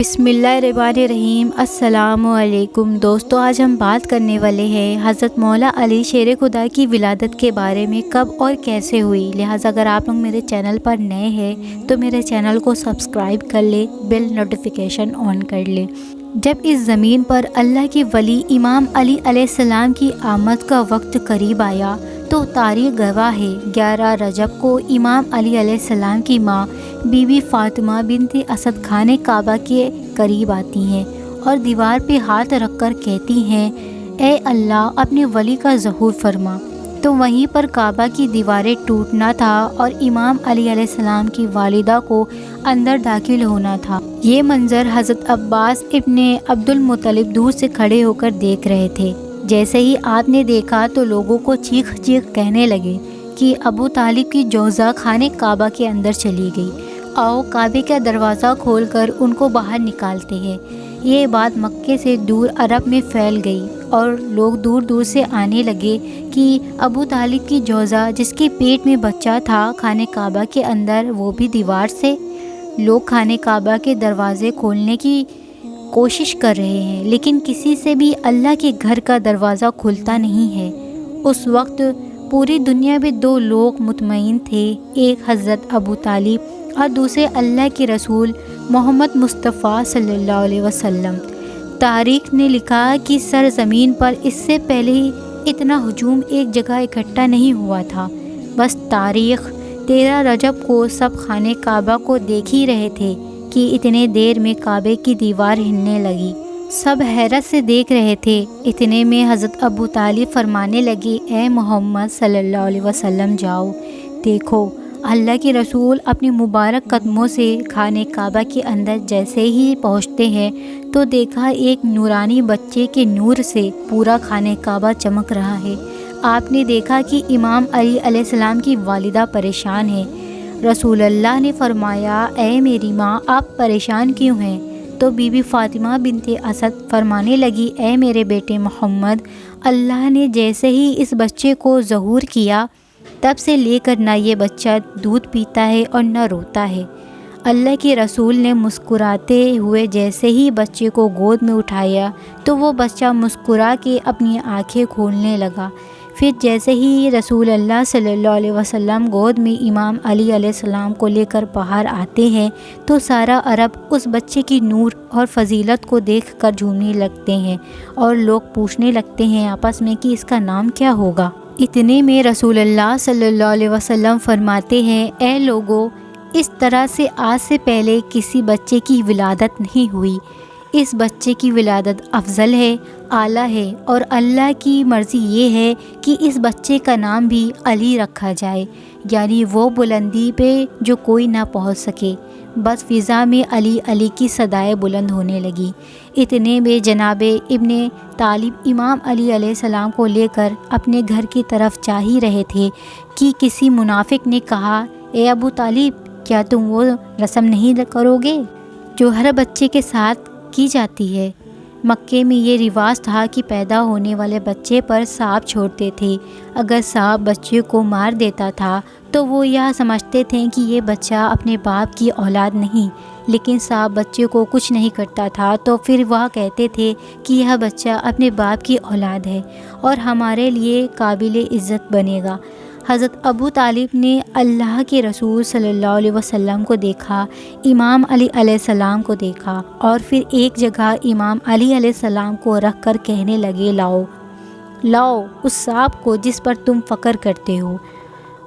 بسم اللہ الرحمن الرحیم۔ السلام علیکم دوستو، آج ہم بات کرنے والے ہیں حضرت مولا علی شیر خدا کی ولادت کے بارے میں، کب اور کیسے ہوئی۔ لہٰذا اگر آپ لوگ میرے چینل پر نئے ہیں تو میرے چینل کو سبسکرائب کر لیں، بیل نوٹیفیکیشن آن کر لیں۔ جب اس زمین پر اللہ کے ولی امام علی علیہ السلام کی آمد کا وقت قریب آیا تو تاریخ گواہ ہے 11 رجب کو امام علی علیہ السلام کی ماں بی بی فاطمہ بنت اسد خانہ کعبہ کے قریب آتی ہیں اور دیوار پہ ہاتھ رکھ کر کہتی ہیں، اے اللہ اپنے ولی کا ظہور فرما۔ تو وہیں پر کعبہ کی دیواریں ٹوٹنا تھا اور امام علی علیہ السلام کی والدہ کو اندر داخل ہونا تھا۔ یہ منظر حضرت عباس ابن عبد المطلب دور سے کھڑے ہو کر دیکھ رہے تھے۔ جیسے ہی آپ نے دیکھا تو لوگوں کو چیخ چیخ کہنے لگے کہ ابو طالب کی جوزہ خانہ کعبہ کے اندر چلی گئی، آؤ کعبے کا دروازہ کھول کر ان کو باہر نکالتے ہیں۔ یہ بات مکے سے دور عرب میں پھیل گئی اور لوگ دور دور سے آنے لگے کہ ابو طالب کی جوزہ جس کے پیٹ میں بچہ تھا خانہ کعبہ کے اندر، وہ بھی دیوار سے۔ لوگ خانہ کعبہ کے دروازے کھولنے کی کوشش کر رہے ہیں لیکن کسی سے بھی اللہ کے گھر کا دروازہ کھلتا نہیں ہے۔ اس وقت پوری دنیا میں 2 لوگ مطمئن تھے، ایک حضرت ابو طالب اور دوسرے اللہ کے رسول محمد مصطفیٰ صلی اللہ علیہ وسلم۔ تاریخ نے لکھا کہ سرزمین پر اس سے پہلے اتنا ہجوم ایک جگہ اکٹھا نہیں ہوا تھا۔ بس تاریخ 13 رجب کو سب خانہ کعبہ کو دیکھ ہی رہے تھے کہ اتنے دیر میں کعبے کی دیوار ہلنے لگی۔ سب حیرت سے دیکھ رہے تھے۔ اتنے میں حضرت ابو طالب فرمانے لگے، اے محمد صلی اللہ علیہ وسلم جاؤ، دیکھو اللہ کے رسول اپنے مبارک قدموں سے خانہ کعبہ کے اندر جیسے ہی پہنچتے ہیں تو دیکھا ایک نورانی بچے کے نور سے پورا خانہ کعبہ چمک رہا ہے۔ آپ نے دیکھا کہ امام علی علیہ السلام کی والدہ پریشان ہے۔ رسول اللہ نے فرمایا، اے میری ماں آپ پریشان کیوں ہیں؟ تو بی بی فاطمہ بنت اسد فرمانے لگی، اے میرے بیٹے محمد، اللہ نے جیسے ہی اس بچے کو ظہور کیا تب سے لے کر نہ یہ بچہ دودھ پیتا ہے اور نہ روتا ہے۔ اللہ کے رسول نے مسکراتے ہوئے جیسے ہی بچے کو گود میں اٹھایا تو وہ بچہ مسکرا کے اپنی آنکھیں کھولنے لگا۔ پھر جیسے ہی رسول اللہ صلی اللہ علیہ وسلم گود میں امام علی علیہ السلام کو لے کر باہر آتے ہیں تو سارا عرب اس بچے کی نور اور فضیلت کو دیکھ کر جھومنے لگتے ہیں اور لوگ پوچھنے لگتے ہیں آپس میں کہ اس کا نام کیا ہوگا۔ اتنے میں رسول اللہ صلی اللہ علیہ وسلم فرماتے ہیں، اے لوگو، اس طرح سے آج سے پہلے کسی بچے کی ولادت نہیں ہوئی۔ اس بچے کی ولادت افضل ہے، اعلیٰ ہے، اور اللہ کی مرضی یہ ہے کہ اس بچے کا نام بھی علی رکھا جائے، یعنی وہ بلندی پہ جو کوئی نہ پہنچ سکے۔ بس فضا میں علی علی کی صدائیں بلند ہونے لگی۔ اتنے میں جناب ابن طالب امام علی علیہ السلام کو لے کر اپنے گھر کی طرف جا ہی رہے تھے کہ کسی منافق نے کہا، اے ابو طالب، کیا تم وہ رسم نہیں کرو گے جو ہر بچے کے ساتھ کی جاتی ہے؟ مکے میں یہ رواج تھا کہ پیدا ہونے والے بچے پر سانپ چھوڑتے تھے۔ اگر سانپ بچے کو مار دیتا تھا تو وہ یہ سمجھتے تھے کہ یہ بچہ اپنے باپ کی اولاد نہیں، لیکن سانپ بچے کو کچھ نہیں کرتا تھا تو پھر وہ کہتے تھے کہ یہ بچہ اپنے باپ کی اولاد ہے اور ہمارے لیے قابل عزت بنے گا۔ حضرت ابو طالب نے اللہ کے رسول صلی اللہ علیہ وسلم کو دیکھا، امام علی علیہ السلام کو دیکھا اور پھر ایک جگہ امام علی علیہ السلام کو رکھ کر کہنے لگے، لاؤ لاؤ اس سانپ کو جس پر تم فخر کرتے ہو۔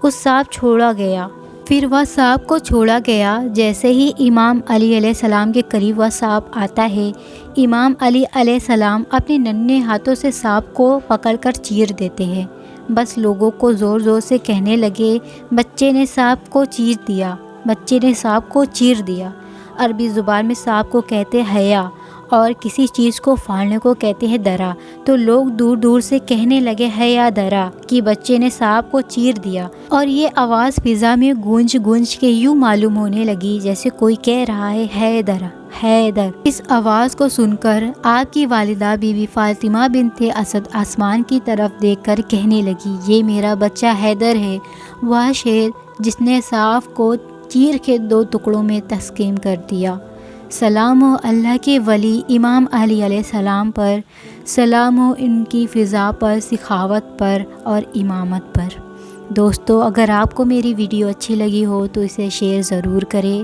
اس سانپ چھوڑا گیا۔ پھر وہ سانپ کو چھوڑا گیا۔ جیسے ہی امام علی علیہ السلام کے قریب وہ سانپ آتا ہے، امام علی علیہ السلام اپنے ننھے ہاتھوں سے سانپ کو پکڑ کر چیر دیتے ہیں۔ بس لوگوں کو زور زور سے کہنے لگے، بچے نے سانپ کو چیر دیا، بچے نے سانپ کو چیر دیا۔ عربی زبان میں سانپ کو کہتے ہیں حیا اور کسی چیز کو پھاڑنے کو کہتے ہیں درا۔ تو لوگ دور دور سے کہنے لگے حیا درا کہ بچے نے سانپ کو چیر دیا، اور یہ آواز فضا میں گونج گونج کے یوں معلوم ہونے لگی جیسے کوئی کہہ رہا ہے حیدر حیدر۔ اس آواز کو سن کر آپ کی والدہ بی بی فاطمہ بنت اسد آسمان کی طرف دیکھ کر کہنے لگی، یہ میرا بچہ حیدر ہے، وہ شیر جس نے سانپ کو چیر کے 2 ٹکڑوں میں تقسیم کر دیا۔ سلام ہو اللہ کے ولی امام علی علیہ السلام پر، سلام ہو ان کی فضا پر، سخاوت پر اور امامت پر۔ دوستو اگر آپ کو میری ویڈیو اچھی لگی ہو تو اسے شیئر ضرور کریں۔